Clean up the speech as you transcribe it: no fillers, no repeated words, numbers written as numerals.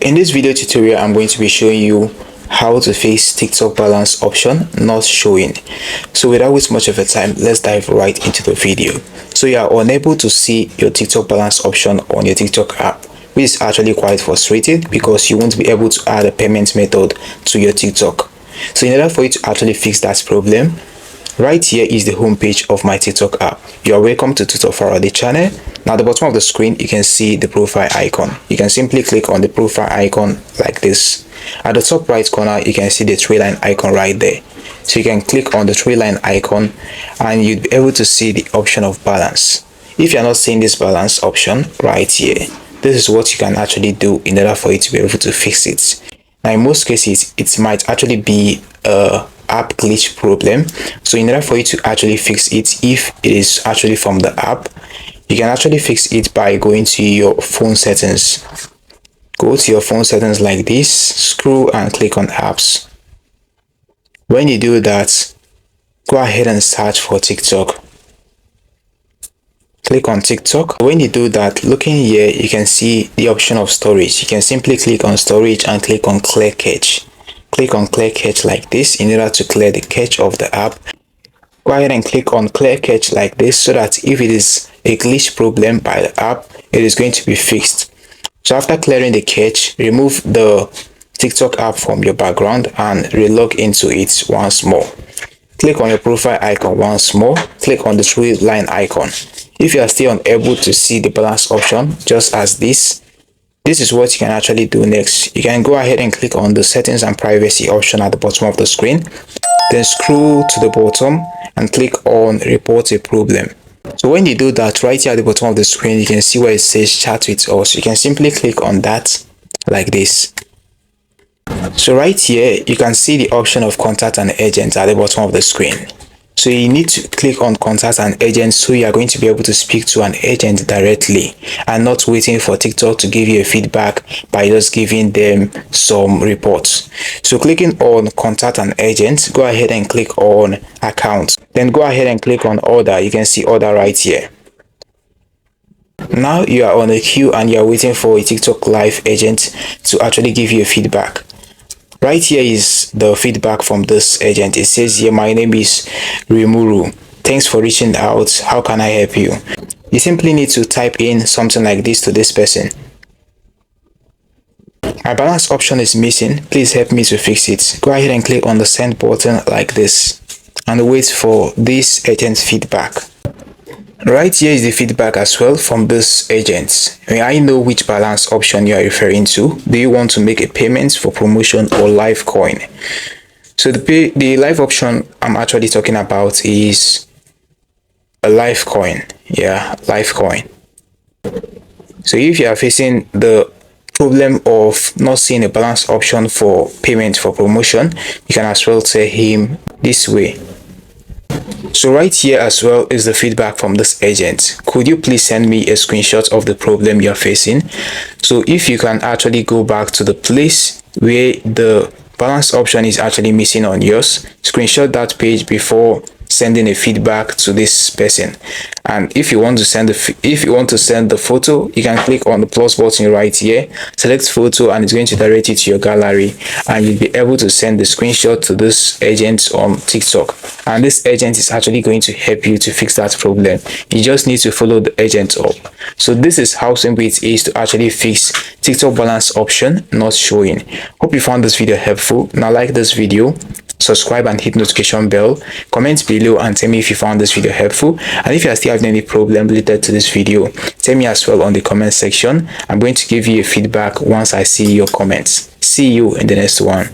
In this video tutorial, I'm going to be showing you how to fix TikTok balance option not showing. So without wasting much of your time, let's dive right into the video. So you are unable to see your TikTok balance option on your TikTok app, which is actually quite frustrating because you won't be able to add a payment method to your TikTok. So in order for you to actually fix that problem, right here is the home page of my TikTok app. You are welcome to Tutor Faraday channel. Now at the bottom of the screen, you can see the profile icon. You can simply click on the profile icon like this. At the top right corner, you can see the three line icon right there. So you can click on the three line icon and you'll be able to see the option of balance. If you're not seeing this balance option right here, this is what you can actually do in order for you to be able to fix it. Now in most cases, it might actually be a app glitch problem. So in order for you to actually fix it, if it is actually from the app, you can actually fix it by going to your phone settings. Go to your phone settings like this, scroll and click on apps. When you do that, go ahead and search for TikTok. Click on TikTok. When you do that, looking here, you can see the option of storage. You can simply click on storage and click on clear cache. Click on clear cache like this in order to clear the cache of the app. Go ahead and click on clear cache like this so that if it is a glitch problem by the app, it is going to be fixed. So after clearing the cache, remove the TikTok app from your background and relog into it once more. Click on your profile icon once more. Click on the three line icon. If you are still unable to see the balance option, just as this is what you can actually do next. You can go ahead and click on the settings and privacy option at the bottom of the screen. Then scroll to the bottom and click on report a problem. So when you do that, right here at the bottom of the screen, you can see where it says chat with us. You can simply click on that like this. So right here, you can see the option of contact an agent at the bottom of the screen. So you need to click on contact an agent so you are going to be able to speak to an agent directly and not waiting for TikTok to give you a feedback by just giving them some reports. So clicking on contact an agent, go ahead and click on account. Then go ahead and click on order. You can see order right here. Now you are on a queue and you are waiting for a TikTok live agent to actually give you a feedback. Right here is the feedback from this agent. It says here, my name is Rimuru. Thanks for reaching out. How can I help you? You simply need to type in something like this to this person. My balance option is missing. Please help me to fix it. Go ahead and click on the send button like this and wait for this agent's feedback. Right here is the feedback as well from this agent. May I know which balance option you are referring to? Do you want to make a payment for promotion or live coin? So the live option I'm actually talking about is a live coin. Yeah, live coin. So if you are facing the problem of not seeing a balance option for payment for promotion, you can as well tell him this way. So right here as well is the feedback from this agent. Could you please send me a screenshot of the problem you're facing? So if you can actually go back to the place where the balance option is actually missing on yours, screenshot that page before sending a feedback to this person. And if you want to send the photo, you can click on the plus button right here, select photo, and it's going to direct you to your gallery, and you'll be able to send the screenshot to this agent on TikTok. And this agent is actually going to help you to fix that problem. You just need to follow the agent up. So this is how simple it is to actually fix TikTok balance option not showing. Hope you found this video helpful. Now like this video, subscribe and hit notification bell, comment below and tell me if you found this video helpful, and if you are still having any problem related to this video, tell me as well on the comment section. I'm going to give you a feedback once I see your comments. See you in the next one.